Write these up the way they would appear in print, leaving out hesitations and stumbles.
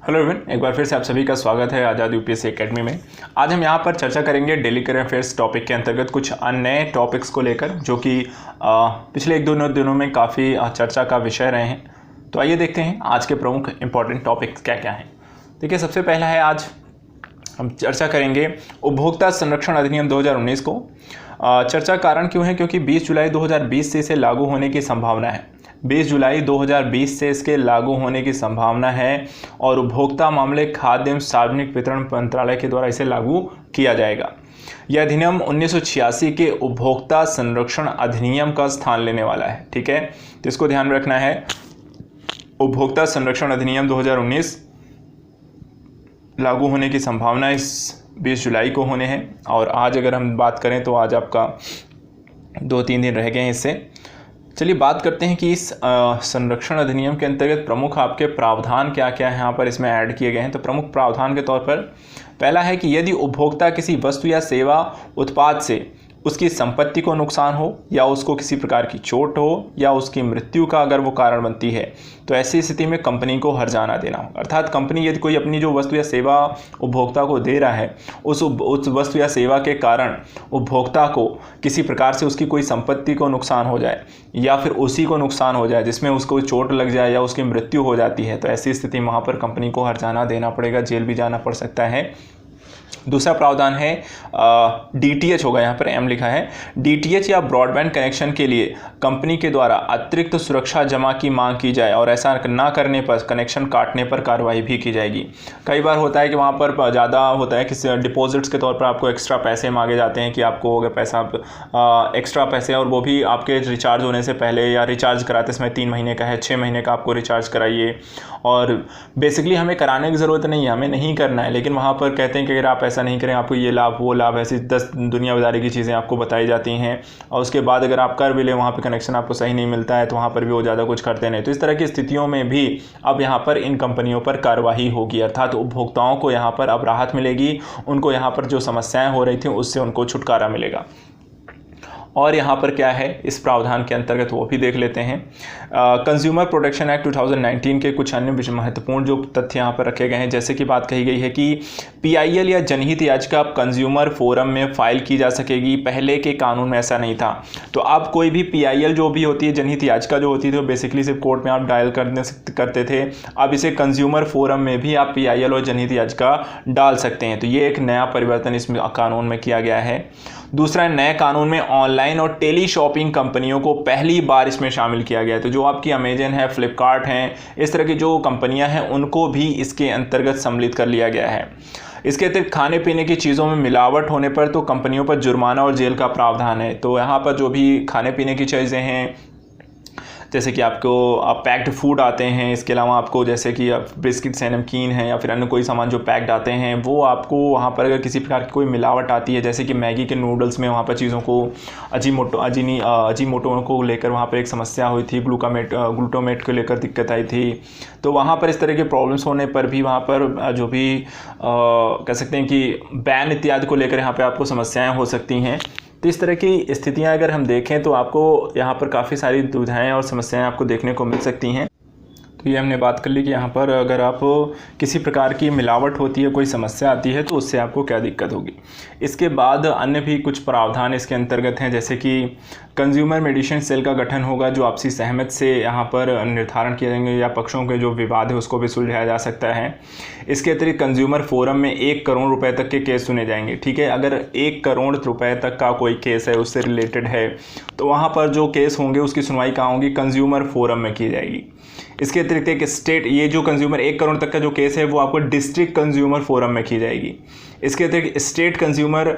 Hello everyone, एक बार फिर से आप सभी का स्वागत है आज़ाद यूपीएससी एकेडमी में। आज हम यहाँ पर चर्चा करेंगे डेली करंट अफेयर्स टॉपिक के अंतर्गत कुछ नए टॉपिक्स को लेकर, जो कि पिछले एक दो दिनों में काफ़ी चर्चा का विषय रहे हैं। तो आइए देखते हैं आज के प्रमुख इंपॉर्टेंट टॉपिक्स क्या क्या हैं। देखिए, सबसे पहला है, आज हम चर्चा करेंगे उपभोक्ता संरक्षण अधिनियम 2019 को। चर्चा कारण क्यों है? क्योंकि 20 जुलाई 2020 से इसे लागू होने की संभावना है। 20 जुलाई 2020 से इसके लागू होने की संभावना है और उपभोक्ता मामले, खाद्य एवं सार्वजनिक वितरण मंत्रालय के द्वारा इसे लागू किया जाएगा। यह अधिनियम 1986 के उपभोक्ता संरक्षण अधिनियम का स्थान लेने वाला है। ठीक है, तो इसको ध्यान में रखना है। उपभोक्ता संरक्षण अधिनियम 2019 लागू होने की संभावना इस 20 जुलाई को होने हैं। और आज अगर हम बात करें तो आज आपका 2-3 दिन रह गए हैं इससे। चलिए बात करते हैं कि इस संरक्षण अधिनियम के अंतर्गत प्रमुख आपके प्रावधान क्या क्या यहाँ पर इसमें ऐड किए गए हैं। तो प्रमुख प्रावधान के तौर पर पहला है कि यदि उपभोक्ता किसी वस्तु या सेवा उत्पाद से उसकी संपत्ति को नुकसान हो या उसको किसी प्रकार की चोट हो या उसकी मृत्यु का अगर वो कारण बनती है, तो ऐसी स्थिति में कंपनी को हर्जाना देना होगा। अर्थात कंपनी यदि कोई अपनी जो वस्तु या सेवा उपभोक्ता को दे रहा है, उस वस्तु या सेवा के कारण उपभोक्ता को किसी प्रकार से उसकी कोई संपत्ति को नुकसान हो जाए या फिर उसी को नुकसान हो जाए जिसमें उसको चोट लग जाए या उसकी मृत्यु हो जाती है, तो ऐसी स्थिति में वहाँ पर कंपनी को हर्जाना देना पड़ेगा, जेल भी जाना पड़ सकता है। दूसरा प्रावधान है DTH होगा, यहाँ पर M लिखा है। DTH या ब्रॉडबैंड कनेक्शन के लिए कंपनी के द्वारा अतिरिक्त सुरक्षा जमा की मांग की जाए और ऐसा ना करने पर कनेक्शन काटने पर कार्रवाई भी की जाएगी। कई बार होता है कि वहाँ पर ज़्यादा होता है कि डिपॉजिट्स के तौर पर आपको एक्स्ट्रा पैसे मांगे जाते हैं कि आपको अगर पैसा एक्स्ट्रा पैसे, और वो भी आपके रिचार्ज होने से पहले या रिचार्ज कराते समय 3 महीने का है, 6 महीने का आपको रिचार्ज कराइए। और बेसिकली हमें कराने की ज़रूरत नहीं है, हमें नहीं करना है, लेकिन वहाँ पर कहते हैं कि अगर आप ऐसा नहीं करें आपको ये लाभ वो लाभ, ऐसी 10 दुनियादारी की चीज़ें आपको बताई जाती हैं। और उसके बाद अगर आप कर भी लें, वहाँ पे कनेक्शन आपको सही नहीं मिलता है, तो वहाँ पर भी वो ज़्यादा कुछ करते नहीं। तो इस तरह की स्थितियों में भी अब यहाँ पर इन कंपनियों पर कार्रवाई होगी, अर्थात उपभोक्ताओं को यहाँ पर अब राहत मिलेगी, उनको यहाँ पर जो समस्याएं हो रही थी उससे उनको छुटकारा मिलेगा। और यहाँ पर क्या है इस प्रावधान के अंतर्गत, वो भी देख लेते हैं। कंज्यूमर प्रोटेक्शन एक्ट 2019 के कुछ अन्य महत्वपूर्ण जो तथ्य यहाँ पर रखे गए हैं, जैसे कि बात कही गई है कि PIL या जनहित याचिका अब कंज्यूमर फोरम में फाइल की जा सकेगी। पहले के कानून में ऐसा नहीं था। तो अब कोई भी PIL जो भी होती है, जनहित याचिका जो होती थी, तो बेसिकली सिर्फ कोर्ट में आप डायल करते थे। अब इसे कंज्यूमर फोरम में भी आप PIL और जनहित याचिका डाल सकते हैं। तो ये एक नया परिवर्तन इसमें कानून में किया गया है। दूसरा, नए कानून में ऑनलाइन और टेली शॉपिंग कंपनियों को पहली बार इसमें शामिल किया गया है। तो जो आपकी अमेजन है, फ्लिपकार्ट हैं, इस तरह की जो कंपनियां हैं, उनको भी इसके अंतर्गत सम्मिलित कर लिया गया है। इसके अतिरिक्त खाने पीने की चीज़ों में मिलावट होने पर तो कंपनियों पर जुर्माना और जेल का प्रावधान है। तो यहाँ पर जो भी खाने पीने की चीज़ें हैं, जैसे कि आपको पैक्ड फूड आते हैं, इसके अलावा आपको जैसे कि बिस्किट्स हैं, नमकीन हैं, या फिर अन्य कोई सामान जो पैक्ड आते हैं, वो आपको वहाँ पर अगर किसी प्रकार की कोई मिलावट आती है, जैसे कि मैगी के नूडल्स में वहाँ पर चीज़ों को अजीनोमोटो को लेकर वहाँ पर एक समस्या हुई थी, ग्लूटामेट को लेकर दिक्कत आई थी। तो वहाँ पर इस तरह के प्रॉब्लम्स होने पर भी वहाँ पर जो भी कह सकते हैं कि बैन इत्यादि को लेकर यहाँ पर आपको समस्याएँ हो सकती हैं। तो इस तरह की स्थितियां अगर हम देखें तो आपको यहाँ पर काफ़ी सारी दुविधाएं और समस्याएं आपको देखने को मिल सकती हैं। तो ये हमने बात कर ली कि यहाँ पर अगर आप किसी प्रकार की मिलावट होती है, कोई समस्या आती है, तो उससे आपको क्या दिक्कत होगी। इसके बाद अन्य भी कुछ प्रावधान इसके अंतर्गत हैं, जैसे कि कंज्यूमर मेडिएशन सेल का गठन होगा, जो आपसी सहमत से यहाँ पर निर्धारण किए जाएंगे या पक्षों के जो विवाद है उसको भी सुलझाया जा सकता है। इसके अतिरिक्त कंज्यूमर फोरम में 1 करोड़ रुपए तक के केस सुने जाएंगे। ठीक है, अगर 1 करोड़ रुपए तक का कोई केस है, उससे रिलेटेड है, तो वहाँ पर जो केस होंगे उसकी सुनवाई कहाँ होगी? कंज्यूमर फोरम में की जाएगी। इसके अतिरिक्त एक स्टेट, ये जो कंज्यूमर 1 करोड़ तक का जो केस है वो आपको डिस्ट्रिक्ट कंज्यूमर फोरम में की जाएगी। इसके अतिरिक्त state consumer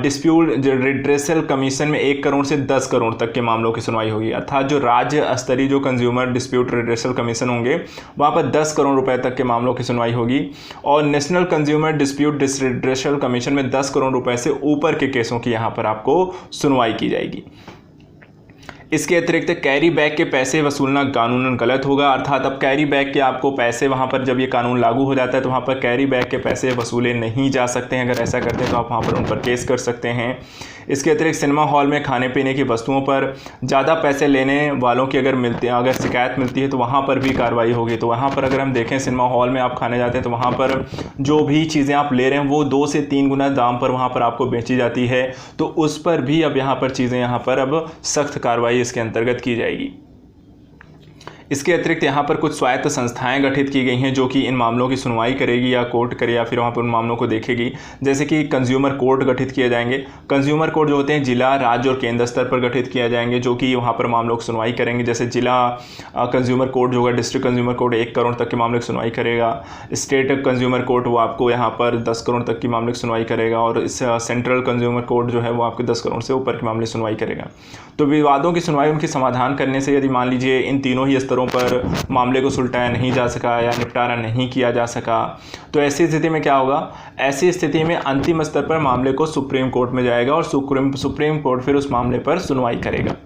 dispute redressal commission में 1 करोड़ से 10 करोड़ तक के मामलों की सुनवाई होगी। अर्थात जो राज्य स्तरीय जो कंज्यूमर डिस्प्यूट रिड्रेसल कमीशन होंगे, वहाँ पर 10 करोड़ रुपए तक के मामलों की सुनवाई होगी। और national consumer dispute redressal commission में 10 करोड़ रुपए से ऊपर के केसों की यहाँ पर आपको सुनवाई की जाएगी। इसके अतिरिक्त कैरी बैग के पैसे वसूलना कानूनन गलत होगा। अर्थात अब कैरी बैग के आपको पैसे, वहाँ पर जब ये कानून लागू हो जाता है तो वहाँ पर कैरी बैग के पैसे वसूले नहीं जा सकते हैं। अगर ऐसा करते हैं तो आप वहाँ पर उन पर केस कर सकते हैं। इसके अतिरिक्त सिनेमा हॉल में खाने पीने की वस्तुओं पर ज़्यादा पैसे लेने वालों की अगर शिकायत मिलती है तो वहाँ पर भी कार्रवाई होगी। तो वहाँ पर अगर हम देखें सिनेमा हॉल में आप खाने जाते हैं तो वहाँ पर जो भी चीज़ें आप ले रहे हैं वो 2 से 3 गुना दाम पर वहाँ पर आपको बेची जाती है, तो उस पर भी अब यहाँ पर चीज़ें यहाँ पर अब सख्त कार्रवाई इसके अंतर्गत की जाएगी। इसके अतिरिक्त यहाँ पर कुछ स्वायत्त संस्थाएं गठित की गई हैं जो कि इन मामलों की सुनवाई करेगी या कोर्ट करे या फिर वहाँ पर उन मामलों को देखेगी। जैसे कि कंज्यूमर कोर्ट गठित किए जाएंगे। कंज्यूमर कोर्ट जो होते हैं जिला, राज्य और केंद्र स्तर पर गठित किया जाएंगे जो कि वहाँ पर मामलों की सुनवाई करेंगे। जैसे जिला कंज्यूमर कोर्ट जो होगा, डिस्ट्रिक्ट कंज्यूमर कोर्ट 1 करोड़ तक के मामले की सुनवाई करेगा। स्टेट कंज्यूमर कोर्ट वो आपको यहाँ पर 10 करोड़ तक की मामले की सुनवाई करेगा। और इस सेंट्रल कंज्यूमर कोर्ट जो है वो आपके 10 करोड़ से ऊपर के मामले सुनवाई करेगा। तो विवादों की सुनवाई उनकी समाधान करने से यदि मान लीजिए इन तीनों ही स्तरों पर मामले को सुलटाया नहीं जा सका या निपटारा नहीं किया जा सका, तो ऐसी स्थिति में क्या होगा? ऐसी स्थिति में अंतिम स्तर पर मामले को सुप्रीम कोर्ट में जाएगा और सुप्रीम कोर्ट फिर उस मामले पर सुनवाई करेगा।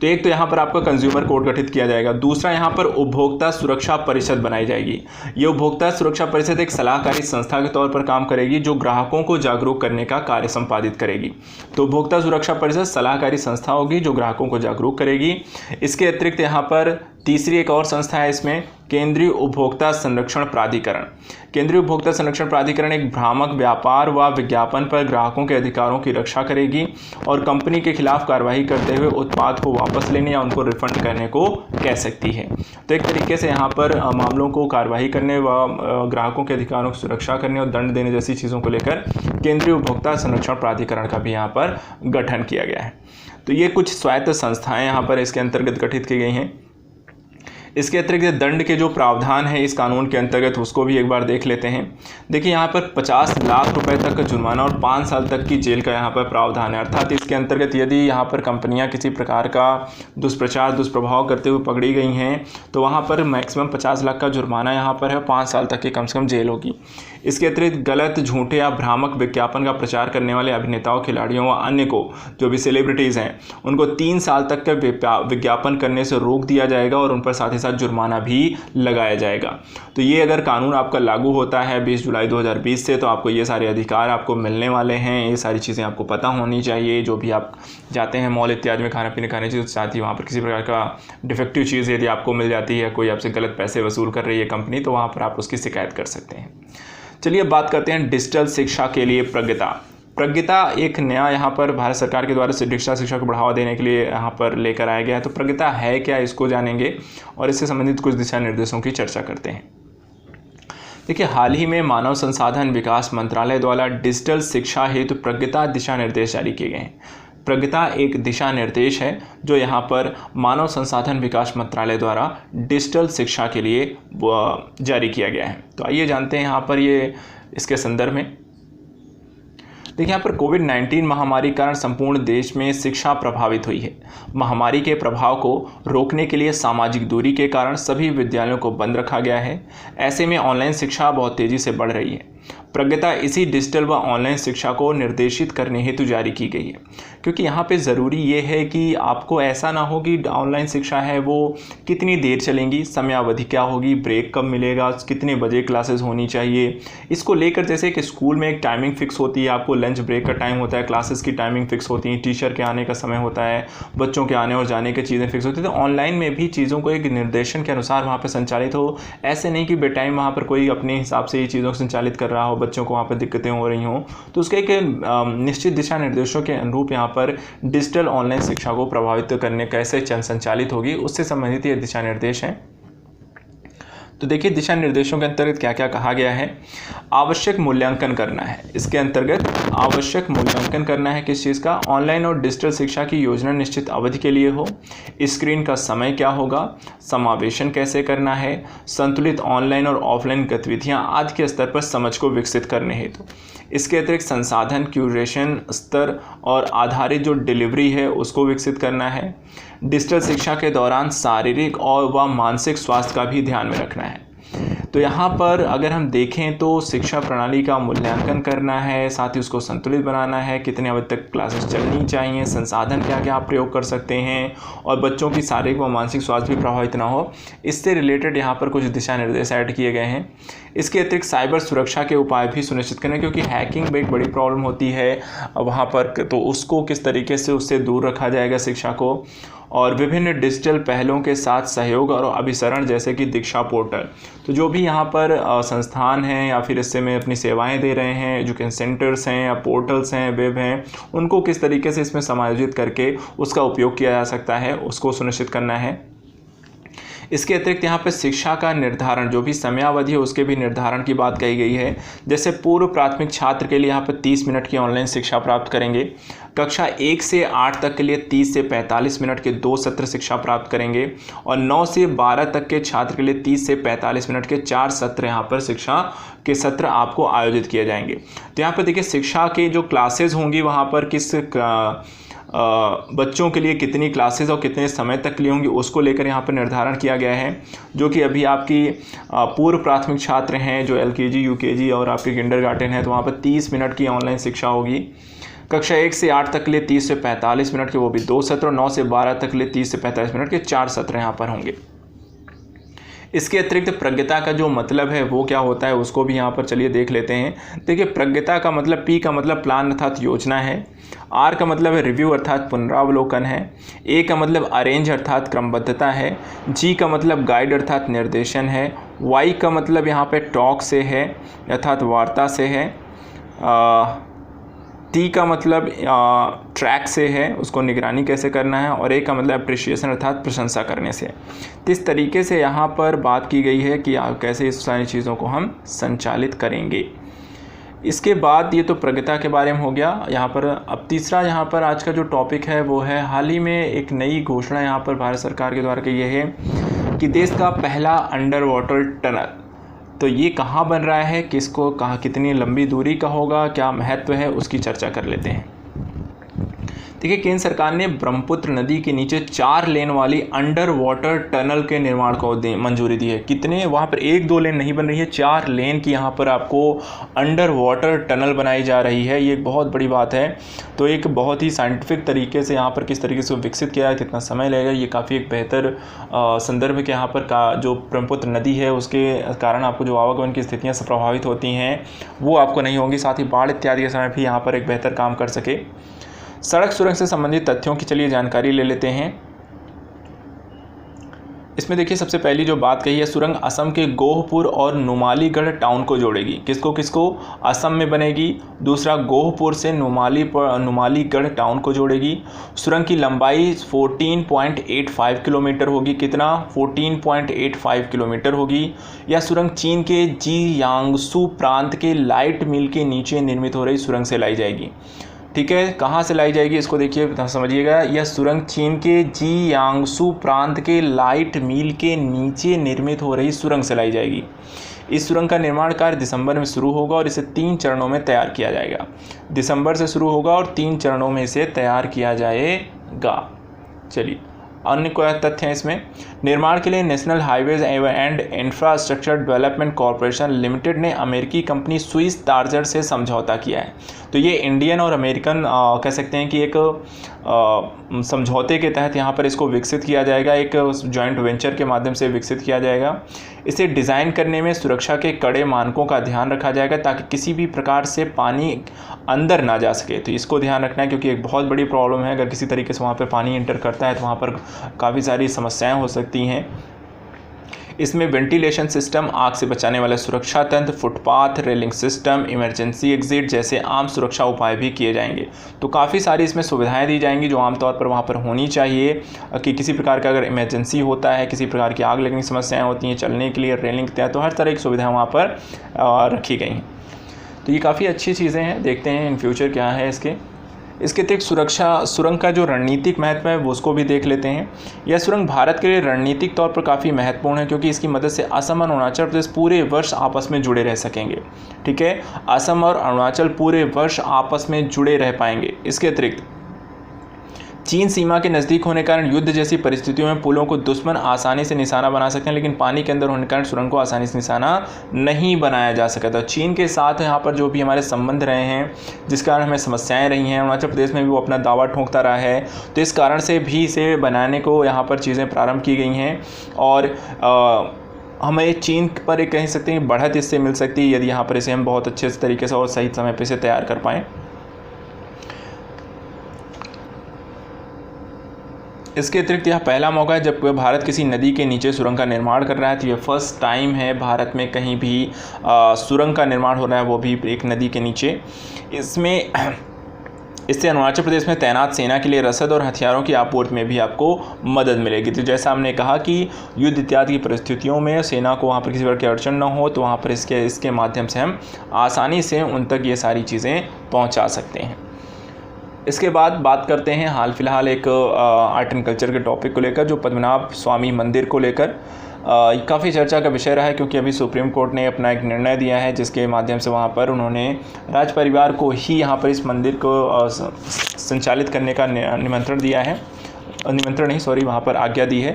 तो एक तो यहाँ पर आपका कंज्यूमर कोर्ट गठित किया जाएगा। दूसरा यहाँ पर उपभोक्ता सुरक्षा परिषद बनाई जाएगी। ये उपभोक्ता सुरक्षा परिषद एक सलाहकारी संस्था के तौर पर काम करेगी जो ग्राहकों को जागरूक करने का कार्य संपादित करेगी। तो उपभोक्ता सुरक्षा परिषद सलाहकारी संस्था होगी जो ग्राहकों को जागरूक करेगी। इसके अतिरिक्त यहाँ पर तीसरी एक और संस्था है इसमें, केंद्रीय उपभोक्ता संरक्षण प्राधिकरण। केंद्रीय उपभोक्ता संरक्षण प्राधिकरण एक भ्रामक व्यापार व विज्ञापन पर ग्राहकों के अधिकारों की रक्षा करेगी और कंपनी के खिलाफ कार्रवाई करते हुए उत्पाद को वापस लेने या उनको रिफंड करने को कह सकती है। तो एक तरीके से यहाँ पर मामलों को कार्रवाई करने व ग्राहकों के अधिकारों की सुरक्षा करने और दंड देने जैसी चीज़ों को लेकर केंद्रीय उपभोक्ता संरक्षण प्राधिकरण का भी यहाँ पर गठन किया गया है। तो ये कुछ स्वायत्त संस्थाएँ यहाँ पर इसके अंतर्गत गठित की गई हैं। इसके अतिरिक्त दंड के जो प्रावधान है इस कानून के अंतर्गत उसको भी एक बार देख लेते हैं। देखिए यहाँ पर 50 लाख रुपए तक का जुर्माना और 5 साल तक की जेल का यहाँ पर प्रावधान है। अर्थात इसके अंतर्गत यदि यहाँ पर कंपनियाँ किसी प्रकार का दुष्प्रचार दुष्प्रभाव करते हुए पकड़ी गई हैं तो वहाँ पर मैक्सिमम 50 लाख का जुर्माना यहाँ पर है, 5 साल तक की कम से कम जेल होगी। इसके अतिरिक्त गलत, झूठे या भ्रामक विज्ञापन का प्रचार करने वाले अभिनेताओं, खिलाड़ियों व अन्य को जो भी सेलिब्रिटीज़ हैं उनको 3 साल तक का विज्ञापन करने से रोक दिया जाएगा और उन पर साथ ही साथ जुर्माना भी लगाया जाएगा। तो ये अगर कानून आपका लागू होता है 20 जुलाई 2020 से तो आपको ये सारे अधिकार आपको मिलने वाले हैं। ये सारी चीज़ें आपको पता होनी चाहिए। जो भी आप जाते हैं मॉल इत्यादि में खाना पीने खाने चीज़, साथ ही वहाँ पर किसी प्रकार का डिफेक्टिव चीज़ यदि आपको मिल जाती है, कोई आपसे गलत पैसे वसूल कर रही है कंपनी, तो वहाँ पर आप उसकी शिकायत कर सकते हैं। चलिए अब बात करते हैं डिजिटल शिक्षा के लिए प्रज्ञता। प्रज्ञता एक नया यहाँ पर भारत सरकार के द्वारा डिजिटल शिक्षा को बढ़ावा देने के लिए यहाँ पर लेकर आया गया है। तो प्रज्ञता है क्या, इसको जानेंगे और इससे संबंधित कुछ दिशा निर्देशों की चर्चा करते हैं। देखिए, हाल ही में मानव संसाधन विकास मंत्रालय द्वारा डिजिटल शिक्षा हेतु प्रज्ञता दिशा निर्देश जारी किए गए हैं। प्रज्ञता एक दिशा निर्देश है जो यहाँ पर मानव संसाधन विकास मंत्रालय द्वारा डिजिटल शिक्षा के लिए जारी किया गया है। तो आइए जानते हैं यहाँ पर ये इसके संदर्भ में। देखिए, यहाँ पर कोविड-19 महामारी के कारण संपूर्ण देश में शिक्षा प्रभावित हुई है। महामारी के प्रभाव को रोकने के लिए सामाजिक दूरी के कारण सभी विद्यालयों को बंद रखा गया है। ऐसे में ऑनलाइन शिक्षा बहुत तेज़ी से बढ़ रही है। प्रज्ञता इसी डिजिटल व ऑनलाइन शिक्षा को निर्देशित करने हेतु जारी की गई है, क्योंकि यहाँ पे ज़रूरी ये है कि आपको ऐसा ना हो कि ऑनलाइन शिक्षा है वो कितनी देर चलेंगी, समयावधि क्या होगी, ब्रेक कब मिलेगा, कितने बजे क्लासेस होनी चाहिए, इसको लेकर जैसे कि स्कूल में एक टाइमिंग फिक्स होती है, आपको लंच ब्रेक का टाइम होता है, क्लासेस की टाइमिंग फिक्स होती है, टीचर के आने का समय होता है, बच्चों के आने और जाने की चीज़ें फिक्स होती है। तो ऑनलाइन में भी चीज़ों को एक निर्देशन के अनुसार वहाँ पर संचालित हो। ऐसे नहीं कि बेटाइम वहाँ पर कोई अपने हिसाब से ये चीज़ों को संचालित कर रहा हो, बच्चों को वहाँ पर दिक्कतें हो रही हों। तो उसके एक निश्चित दिशा निर्देशों के अनुरूप यहाँ पर डिजिटल ऑनलाइन शिक्षा को प्रभावित करने कैसे संचालित होगी उससे संबंधित ये दिशा निर्देश हैं। तो देखिए, दिशा निर्देशों के अंतर्गत क्या क्या कहा गया है। आवश्यक मूल्यांकन करना है। इसके अंतर्गत आवश्यक मूल्यांकन करना है किस चीज़ का, ऑनलाइन और डिजिटल शिक्षा की योजना निश्चित अवधि के लिए हो, स्क्रीन का समय क्या होगा, समावेशन कैसे करना है, संतुलित ऑनलाइन और ऑफलाइन गतिविधियां आदि के स्तर पर समझ को विकसित करने हेतु। इसके अतिरिक्त संसाधन क्यूरेशन स्तर और आधारित जो डिलीवरी है उसको विकसित करना है। डिजिटल शिक्षा के दौरान शारीरिक और व मानसिक स्वास्थ्य का भी ध्यान में रखना है। तो यहाँ पर अगर हम देखें तो शिक्षा प्रणाली का मूल्यांकन करना है, साथ ही उसको संतुलित बनाना है, कितने अवधि तक क्लासेस चलनी चाहिए, संसाधन क्या क्या आप प्रयोग कर सकते हैं, और बच्चों की शारीरिक व मानसिक स्वास्थ्य भी प्रभावित ना हो, इससे रिलेटेड यहाँ पर कुछ दिशा निर्देश ऐड किए गए हैं। इसके अतिरिक्त साइबर सुरक्षा के उपाय भी सुनिश्चित करें, क्योंकि हैकिंग में एक बड़ी प्रॉब्लम होती है वहाँ पर, तो उसको किस तरीके से उससे दूर रखा जाएगा शिक्षा को, और विभिन्न डिजिटल पहलों के साथ सहयोग और अभिसरण जैसे कि दीक्षा पोर्टल। तो जो भी यहाँ पर संस्थान हैं या फिर इससे में अपनी सेवाएं दे रहे हैं, एजुकेशन सेंटर्स हैं या पोर्टल्स हैं, वेब हैं, उनको किस तरीके से इसमें समायोजित करके उसका उपयोग किया जा सकता है, उसको सुनिश्चित करना है। इसके अतिरिक्त यहाँ पे शिक्षा का निर्धारण, जो भी समयावधि है उसके भी निर्धारण की बात कही गई है। जैसे पूर्व प्राथमिक छात्र के लिए यहाँ पर 30 मिनट की ऑनलाइन शिक्षा प्राप्त करेंगे, कक्षा 1 से 8 तक के लिए 30 से 45 मिनट के 2 सत्र शिक्षा प्राप्त करेंगे, और 9 से 12 तक के छात्र के लिए 30 से 45 मिनट के 4 सत्र यहाँ पर शिक्षा के सत्र आपको आयोजित किए जाएंगे। तो यहाँ पर देखिए शिक्षा के जो क्लासेज होंगी वहाँ पर किस बच्चों के लिए कितनी क्लासेस और कितने समय तक के लिए होंगी उसको लेकर यहाँ पर निर्धारण किया गया है। जो कि अभी आपकी पूर्व प्राथमिक छात्र हैं, जो LKG UKG और आपके किंडरगार्टन है, तो वहाँ पर 30 मिनट की ऑनलाइन शिक्षा होगी। कक्षा 1 से 8 तक के लिए 30 से 45 मिनट के वो भी 2 सत्र, और 9 से 12 तक के लिए 30 से 45 मिनट के 4 सत्र यहाँ पर होंगे। इसके अतिरिक्त प्रज्ञता का जो मतलब है वो क्या होता है उसको भी यहाँ पर चलिए देख लेते हैं। देखिए प्रज्ञता का मतलब, P का मतलब प्लान अर्थात योजना है, R का मतलब है रिव्यू अर्थात पुनरावलोकन है, A का मतलब अरेंज अर्थात क्रमबद्धता है, G का मतलब गाइड अर्थात निर्देशन है, Y का मतलब यहाँ पे टॉक से है अर्थात वार्ता से है, T का मतलब ट्रैक से है, उसको निगरानी कैसे करना है, और A का मतलब अप्रिशिएशन अर्थात प्रशंसा करने से। तो इस तरीके से यहाँ पर बात की गई है कि आप कैसे इस सारी चीज़ों को हम संचालित करेंगे। इसके बाद ये तो प्रज्ञता के बारे में हो गया। यहाँ पर अब तीसरा यहाँ पर आज का जो टॉपिक है वो है, हाल ही में एक नई घोषणा यहाँ पर भारत सरकार के द्वारा की है कि देश का पहला अंडर वाटर टनल, तो ये कहाँ बन रहा है, किसको कहाँ, कितनी लंबी दूरी का होगा, क्या महत्व है, उसकी चर्चा कर लेते हैं। देखिए केंद्र सरकार ने ब्रह्मपुत्र नदी के नीचे 4 लेन वाली अंडर वाटर टनल के निर्माण को मंजूरी दी है। कितने, वहाँ पर 1-2 लेन नहीं बन रही है, 4 लेन की यहाँ पर आपको अंडर वाटर टनल बनाई जा रही है। ये एक बहुत बड़ी बात है। तो एक बहुत ही साइंटिफिक तरीके से यहाँ पर किस तरीके से विकसित किया है, कितना समय लगेगा, ये काफ़ी एक बेहतर संदर्भ के यहाँ पर का जो ब्रह्मपुत्र नदी है उसके कारण आपको जो आवागमन की स्थितियाँ प्रभावित होती हैं वो आपको नहीं होंगी, साथ ही बाढ़ इत्यादि के समय भी यहाँ पर एक बेहतर काम कर सके। सड़क सुरक्षा से संबंधित तथ्यों की चलिए जानकारी ले लेते हैं। इसमें देखिए सबसे पहली जो बात कही है, सुरंग असम के गोहपुर और नुमालीगढ़ टाउन को जोड़ेगी। किसको किसको, असम में बनेगी। दूसरा, गोहपुर से नुमालीगढ़ टाउन को जोड़ेगी। सुरंग की लंबाई 14.85 किलोमीटर होगी। कितना, 14.85 किलोमीटर होगी। यह सुरंग चीन के जियांगसू प्रांत के लाइट मिल के नीचे निर्मित हो रही सुरंग से लाई जाएगी। ठीक है, कहाँ से लाई जाएगी इसको देखिए समझिएगा। यह सुरंग चीन के जियांगसू प्रांत के लाइट मिल के नीचे निर्मित हो रही सुरंग से लाई जाएगी। इस सुरंग का निर्माण कार्य दिसंबर में शुरू होगा और इसे 3 चरणों में तैयार किया जाएगा। दिसंबर से शुरू होगा और 3 चरणों में इसे तैयार किया जाएगा। चलिए अन्य कोई तथ्य हैं इसमें। निर्माण के लिए national highways and infrastructure development corporation limited ने अमेरिकी कंपनी स्विस टार्जर से समझौता किया है। तो ये इंडियन और अमेरिकन कह सकते हैं कि एक समझौते के तहत यहाँ पर इसको विकसित किया जाएगा, एक जॉइंट वेंचर के माध्यम से विकसित किया जाएगा। इसे डिज़ाइन करने में सुरक्षा के कड़े मानकों का ध्यान रखा जाएगा ताकि किसी भी प्रकार से पानी अंदर ना जा सके। तो इसको ध्यान रखना है क्योंकि एक बहुत बड़ी प्रॉब्लम है, अगर किसी तरीके से वहाँ पर पानी एंटर करता है तो वहाँ पर काफ़ी सारी समस्याएं हो सकती हैं। इसमें वेंटिलेशन सिस्टम, आग से बचाने वाला सुरक्षा तंत्र, footpath, railing system, emergency exit जैसे आम सुरक्षा उपाय भी किए जाएंगे। तो काफ़ी सारी इसमें सुविधाएं दी जाएंगी जो आमतौर पर वहाँ पर होनी चाहिए कि किसी प्रकार का अगर इमरजेंसी होता है, किसी प्रकार की आग लगने की समस्याएं होती हैं, चलने के लिए रेलिंग तय, तो हर तरह की सुविधाएँ वहाँ पर रखी गई हैं। तो ये काफ़ी अच्छी चीज़ें हैं, देखते हैं इन फ्यूचर क्या है इसके अतिरिक्त सुरंग का जो रणनीतिक महत्व है वो उसको भी देख लेते हैं। यह सुरंग भारत के लिए रणनीतिक तौर पर काफ़ी महत्वपूर्ण है क्योंकि इसकी मदद से असम और अरुणाचल प्रदेश पूरे वर्ष आपस में जुड़े रह सकेंगे। ठीक है, असम और अरुणाचल पूरे वर्ष आपस में जुड़े रह पाएंगे। इसके अतिरिक्त चीन सीमा के नज़दीक होने के कारण युद्ध जैसी परिस्थितियों में पुलों को दुश्मन आसानी से निशाना बना सकते हैं, लेकिन पानी के अंदर होने के कारण सुरंग को आसानी से निशाना नहीं बनाया जा सका। तो चीन के साथ यहाँ पर जो भी हमारे संबंध रहे हैं, जिस कारण हमें समस्याएं रही हैं, अरुणाचल प्रदेश में भी वो अपना दावा ठोंकता रहा है, तो इस कारण से भी इसे बनाने को यहाँ पर चीज़ें प्रारंभ की गई हैं और हमें चीन पर एक कह सकते हैं बढ़त इससे मिल सकती है यदि यहाँ पर इसे हम बहुत अच्छे तरीके से और सही समय पर इसे तैयार कर पाएँ। इसके अतिरिक्त यह पहला मौका है जब भारत किसी नदी के नीचे सुरंग का निर्माण कर रहा है। तो ये फर्स्ट टाइम है भारत में कहीं भी सुरंग का निर्माण हो रहा है, वो भी एक नदी के नीचे। इससे अरुणाचल प्रदेश में तैनात सेना के लिए रसद और हथियारों की आपूर्ति में भी आपको मदद मिलेगी। तो जैसा हमने कहा कि युद्ध इत्यादि की परिस्थितियों में सेना को वहाँ पर किसी प्रकार की अड़चन न हो, तो वहाँ पर इसके माध्यम से हम आसानी से उन तक ये सारी चीज़ें पहुँचा सकते हैं। इसके बाद बात करते हैं हाल फिलहाल एक आर्ट एंड कल्चर के टॉपिक को लेकर, जो पद्मनाभ स्वामी मंदिर को लेकर काफ़ी चर्चा का विषय रहा है, क्योंकि अभी सुप्रीम कोर्ट ने अपना एक निर्णय दिया है जिसके माध्यम से वहाँ पर उन्होंने राज परिवार को ही यहाँ पर इस मंदिर को संचालित करने का वहाँ पर आज्ञा दी है।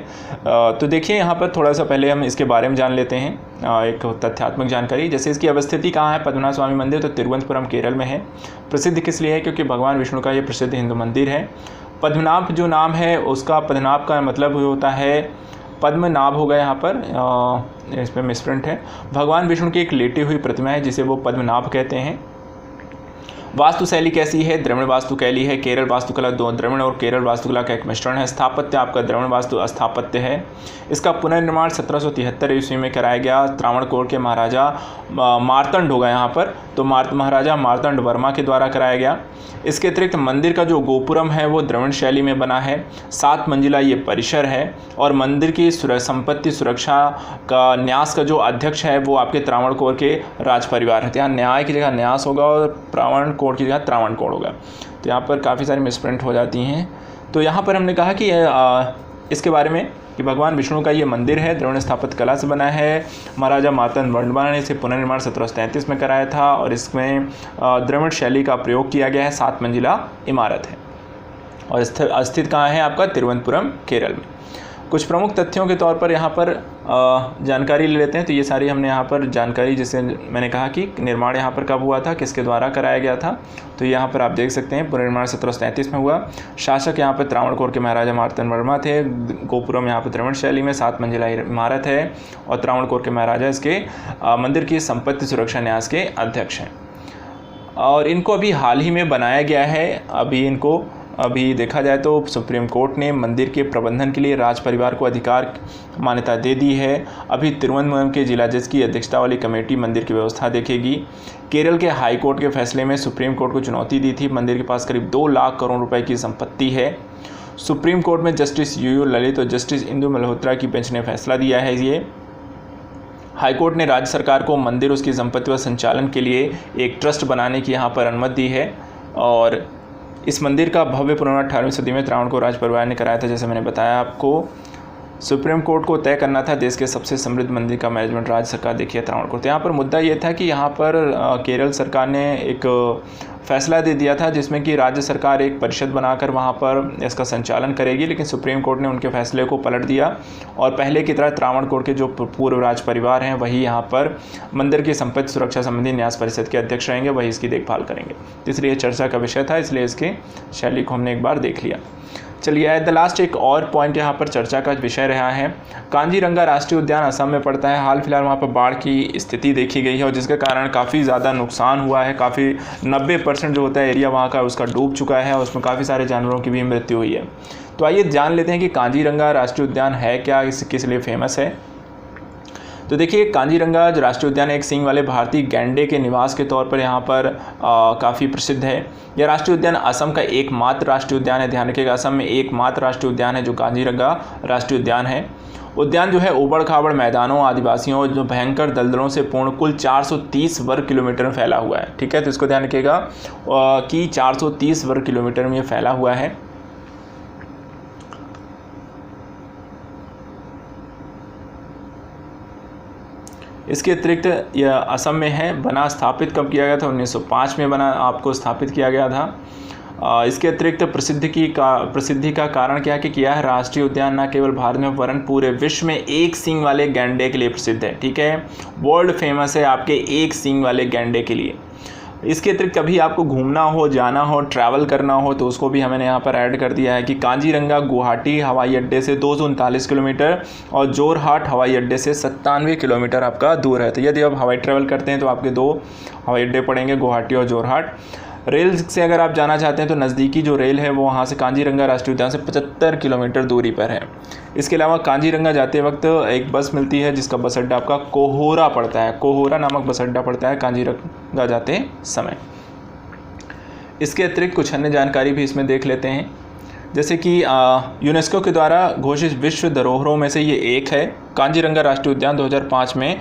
तो देखिए यहाँ पर थोड़ा सा पहले हम इसके बारे में जान लेते हैं एक तथ्यात्मक जानकारी। जैसे इसकी अवस्थिति कहाँ है पद्मनाभ स्वामी मंदिर, तो तिरुवनंतपुरम केरल में है। प्रसिद्ध किस लिए है, क्योंकि भगवान विष्णु का ये प्रसिद्ध हिंदू मंदिर है। पद्मनाभ जो नाम है उसका, पद्मनाभ का मतलब होता है पद्मनाभ होगा यहाँ पर, इस पर मिसप्रिंट है। भगवान विष्णु की एक लेटी हुई प्रतिमा है जिसे वो पद्मनाभ कहते हैं। वास्तुशैली कैसी है, द्रविड़ वास्तुशैली है। केरल वास्तुकला, दो द्रविड़ और केरल वास्तुकला का एक मिश्रण है। स्थापत्य आपका द्रविड़ वास्तु स्थापत्य है। इसका पुनर्निर्माण 1773 ईस्वी में कराया गया त्रावणकोर के महाराजा मार्तंड होगा यहाँ पर, तो महाराजा मार्तंड वर्मा के द्वारा कराया गया। इसके अतिरिक्त मंदिर का जो गोपुरम है वो द्रविड़ शैली में बना है। 7 मंजिला ये परिसर है और मंदिर की संपत्ति सुरक्षा का न्यास का जो अध्यक्ष है वो आपके त्रावणकोर के राज परिवार है। यहाँ न्याय की जगह न्यास होगा और त्रावणकोर की जगह त्रावणकोर होगा। तो यहाँ पर काफ़ी सारी मिसप्रिंट हो जाती हैं। तो यहाँ पर हमने कहा कि इसके बारे में कि भगवान विष्णु का ये मंदिर है, द्रविड़ स्थापत्य कला से बना है। महाराजा मार्तंड वर्मा ने इसे पुनर्निर्माण 1733 में कराया था और इसमें द्रविड़ शैली का प्रयोग किया गया है। 7 मंजिला इमारत है और स्थित कहाँ है आपका, तिरुवनंतपुरम केरल में। कुछ प्रमुख तथ्यों के तौर पर यहाँ पर जानकारी ले लेते हैं। तो ये सारी हमने यहाँ पर जानकारी, जैसे मैंने कहा कि निर्माण यहाँ पर कब हुआ था, किसके द्वारा कराया गया था, तो यहाँ पर आप देख सकते हैं पुनर्निर्माण 1733 में हुआ। शासक यहाँ पर त्रावणकोर के महाराजा मार्तंड वर्मा थे। गोपुरम यहाँ पर द्रविड़ शैली में 7 मंजिला इमारत है और त्रावणकोर के महाराजा इसके मंदिर की संपत्ति सुरक्षा न्यास के अध्यक्ष हैं। और इनको अभी हाल ही में बनाया गया है। अभी देखा जाए तो सुप्रीम कोर्ट ने मंदिर के प्रबंधन के लिए राज परिवार को अधिकार मान्यता दे दी है। अभी तिरुवनंतपुरम के जिला जज की अध्यक्षता वाली कमेटी मंदिर की व्यवस्था देखेगी। केरल के हाई कोर्ट के फैसले में सुप्रीम कोर्ट को चुनौती दी थी। मंदिर के पास करीब 2 लाख करोड़ रुपए की संपत्ति है। सुप्रीम कोर्ट में जस्टिस यूयू ललित और जस्टिस इंदु मल्होत्रा की बेंच ने फैसला दिया है। ये हाईकोर्ट ने राज्य सरकार को मंदिर, उसकी संपत्ति व संचालन के लिए एक ट्रस्ट बनाने की यहाँ पर अनुमति दी है। और इस मंदिर का भव्य पुनर्निर्माण 18वीं सदी में त्रावणकोर राज परिवार ने कराया था। जैसे मैंने बताया आपको, सुप्रीम कोर्ट को तय करना था देश के सबसे समृद्ध मंदिर का मैनेजमेंट, राज्य सरकार देखिए त्रावणकोर। तो यहाँ पर मुद्दा ये था कि यहाँ पर केरल सरकार ने एक फैसला दे दिया था जिसमें कि राज्य सरकार एक परिषद बनाकर वहाँ पर इसका संचालन करेगी, लेकिन सुप्रीम कोर्ट ने उनके फैसले को पलट दिया और पहले की तरह त्रावणकोर के जो पूर्व राज परिवार हैं वही यहाँ पर मंदिर की संपत्ति सुरक्षा संबंधी न्यास परिषद के अध्यक्ष रहेंगे, वही इसकी देखभाल करेंगे। इसलिए चर्चा का विषय था, इसलिए इसके शैली को हमने एक बार देख लिया। चलिए एट द लास्ट एक और पॉइंट यहाँ पर चर्चा का विषय रहा है। कांजीरंगा राष्ट्रीय उद्यान असम में पड़ता है। हाल फिलहाल वहाँ पर बाढ़ की स्थिति देखी गई है और जिसके कारण काफ़ी ज़्यादा नुकसान हुआ है। काफ़ी 90% जो होता है एरिया वहाँ का उसका डूब चुका है और उसमें काफ़ी सारे जानवरों की भी मृत्यु हुई है। तो आइए जान लेते हैं कि कांजीरंगा राष्ट्रीय उद्यान है क्या, इस किस लिए फेमस है। तो देखिए, कांजीरंगा जो राष्ट्रीय उद्यान एक सींग वाले भारतीय गैंडे के निवास के तौर पर यहाँ पर काफ़ी प्रसिद्ध है। यह राष्ट्रीय उद्यान असम का एकमात्र राष्ट्रीय उद्यान है। ध्यान रखिएगा, असम में एकमात्र राष्ट्रीय उद्यान है जो कांजीरंगा राष्ट्रीय उद्यान है। उद्यान जो है ऊबड़ खाबड़ मैदानों, आदिवासियों, जो भयंकर दलदलों से पूर्ण कुल 430 वर्ग किलोमीटर में फैला हुआ है। ठीक है, तो इसको ध्यान रखिएगा कि 430 वर्ग किलोमीटर में ये फैला हुआ है। इसके अतिरिक्त यह असम में है। स्थापित कब किया गया था? 1905 में आपको स्थापित किया गया था। इसके अतिरिक्त प्रसिद्धि का कारण क्या है राष्ट्रीय उद्यान न केवल भारत में वरन पूरे विश्व में एक सींग वाले गैंडे के लिए प्रसिद्ध है। ठीक है, वर्ल्ड फेमस है आपके एक सींग वाले गैंडे के लिए। इसके अतिरिक्त कभी आपको घूमना हो, जाना हो, ट्रैवल करना हो तो उसको भी हमने यहाँ पर ऐड कर दिया है कि काजीरंगा गुवाहाटी हवाई अड्डे से 239 किलोमीटर और जोरहाट हवाई अड्डे से 97 किलोमीटर आपका दूर है। तो यदि आप हवाई ट्रैवल करते हैं तो आपके 2 हवाई अड्डे पड़ेंगे, गुवाहाटी और जोरहाट। रेल से अगर आप जाना चाहते हैं तो नज़दीकी जो रेल है वो वहाँ से काजीरंगा राष्ट्रीय उद्यान से 75 किलोमीटर दूरी पर है। इसके अलावा काजीरंगा जाते वक्त एक बस मिलती है जिसका बस अड्डा आपका कोहोरा पड़ता है, कोहोरा नामक बस अड्डा पड़ता है काजीरंगा जाते समय। इसके अतिरिक्त कुछ अन्य जानकारी भी इसमें देख लेते हैं, जैसे कि यूनेस्को के द्वारा घोषित विश्व धरोहरों में से ये एक है। काजीरंगा राष्ट्रीय उद्यान 2005 में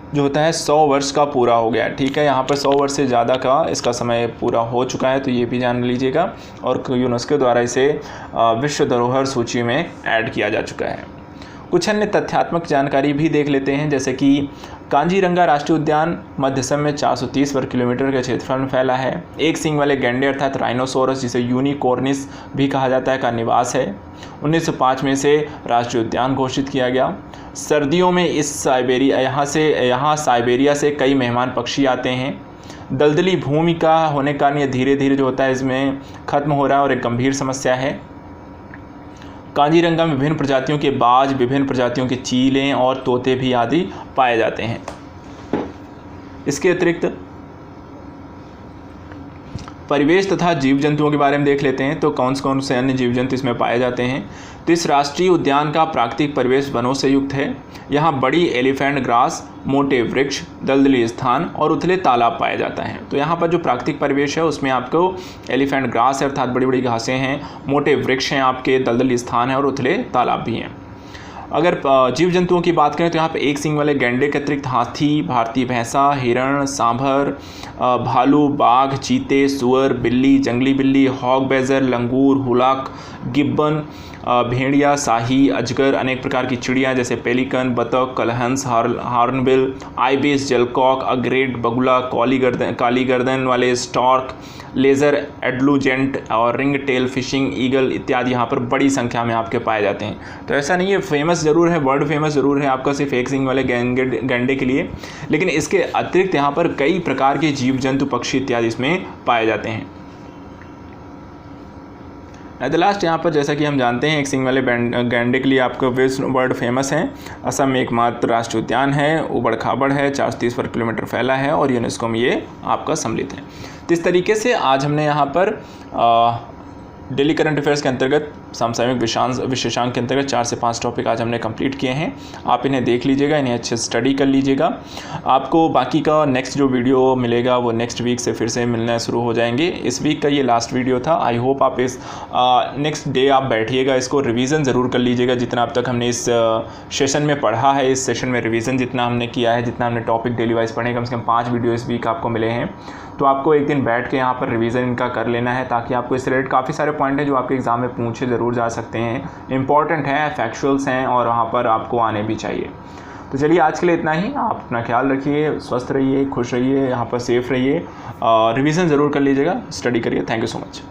जो होता है 100 वर्ष का पूरा हो गया। ठीक है, यहाँ पर 100 वर्ष से ज़्यादा का इसका समय पूरा हो चुका है, तो ये भी जान लीजिएगा। और यूनेस्को द्वारा इसे विश्व धरोहर सूची में ऐड किया जा चुका है। कुछ अन्य तथ्यात्मक जानकारी भी देख लेते हैं, जैसे कि काजीरंगा राष्ट्रीय उद्यान मध्य असम में 430 वर्ग किलोमीटर के क्षेत्रफल में फैला है। एक सींग वाले गैंडे अर्थात राइनोसोरस, जिसे यूनिकॉर्निस भी कहा जाता है, का निवास है। 1905 में से राष्ट्रीय उद्यान घोषित किया गया। सर्दियों में यहाँ साइबेरिया से कई मेहमान पक्षी आते हैं। दलदली भूमि का होने के कारण ये धीरे धीरे जो होता है इसमें ख़त्म हो रहा है और एक गंभीर समस्या है। काजीरंगा में विभिन्न प्रजातियों के बाज, विभिन्न प्रजातियों के चीलें और तोते भी आदि पाए जाते हैं। इसके अतिरिक्त परिवेश तथा जीव जंतुओं के बारे में देख लेते हैं, तो कौन से अन्य जीव जंतु इसमें पाए जाते हैं। तो इस राष्ट्रीय उद्यान का प्राकृतिक परिवेश वनों से युक्त है। यहाँ बड़ी एलिफेंट ग्रास, मोटे वृक्ष, दलदली स्थान और उथले तालाब पाए जाता है। तो यहाँ पर जो प्राकृतिक परिवेश है उसमें आपको एलिफेंट ग्रास है अर्थात बड़ी बड़ी घासें हैं, मोटे वृक्ष हैं आपके, दलदली स्थान है और उथले तालाब भी हैं। अगर जीव जंतुओं की बात करें तो यहाँ पे एक सींग वाले गैंडे के अतिरिक्त हाथी, भारतीय भैंसा, हिरण, सांभर, भालू, बाघ, चीते, सुअर, बिल्ली, जंगली बिल्ली, हॉग बेजर, लंगूर, हुलाक, गिब्बन, भेड़िया, शाही, अजगर, अनेक प्रकार की चिड़ियाँ जैसे पेलिकन, बतख, कलहंस, हॉर्नबिल, आइबिस, जलकॉक, अग्रेट, बगुला, काली गर्दन वाले स्टॉर्क, लेज़र, एडलूजेंट और रिंग टेल फिशिंग ईगल इत्यादि यहाँ पर बड़ी संख्या में आपके पाए जाते हैं। तो ऐसा नहीं है, फेमस ज़रूर है, वर्ल्ड फेमस ज़रूर है आपका सिर्फ एक सींग वाले गैंडे के लिए, लेकिन इसके अतिरिक्त यहाँ पर कई प्रकार के जीव जंतु, पक्षी इत्यादि इसमें पाए जाते हैं। एट द लास्ट यहाँ पर जैसा कि हम जानते हैं एक सींग वाले गैंडे के लिए आपको विश्व वर्ल्ड फेमस है। असम में एकमात्र राष्ट्रीय उद्यान है, उबड़ खाबड़ है, 430 वर्ग किलोमीटर फैला है और यूनेस्को में ये आपका सम्मिलित है। तो इस तरीके से आज हमने यहाँ पर डेली करंट अफेयर्स के अंतर्गत समसामयिक विशेषांक के अंतर्गत 4 से 5 टॉपिक आज हमने कंप्लीट किए हैं। आप इन्हें देख लीजिएगा, इन्हें अच्छे से स्टडी कर लीजिएगा। आपको बाकी का नेक्स्ट जो वीडियो मिलेगा वो नेक्स्ट वीक से फिर से मिलना शुरू हो जाएंगे। इस वीक का ये लास्ट वीडियो था। आई होप आप इस नेक्स्ट डे आप बैठिएगा, इसको रिवीजन ज़रूर कर लीजिएगा। जितना अब तक हमने इस सेशन में पढ़ा है, इस सेशन में रिवीजन जितना हमने किया है, जितना हमने टॉपिक डेली वाइज पढ़े, कम से कम 5 वीडियो इस वीक आपको मिले हैं। तो आपको एक दिन बैठ के यहाँ पर रिवीजन इनका कर लेना है, ताकि आपको इस रिलेटेड काफ़ी सारे पॉइंट हैं जो आपके एग्जाम में पूछे ज़रूर जा सकते हैं, इंपॉर्टेंट हैं, फैक्चुअल्स हैं और वहाँ पर आपको आने भी चाहिए। तो चलिए आज के लिए इतना ही। आप अपना ख्याल रखिए, स्वस्थ रहिए, खुश रहिए, यहाँ पर सेफ रहिए, रिवीजन ज़रूर कर लीजिएगा, स्टडी करिए। Thank you so much.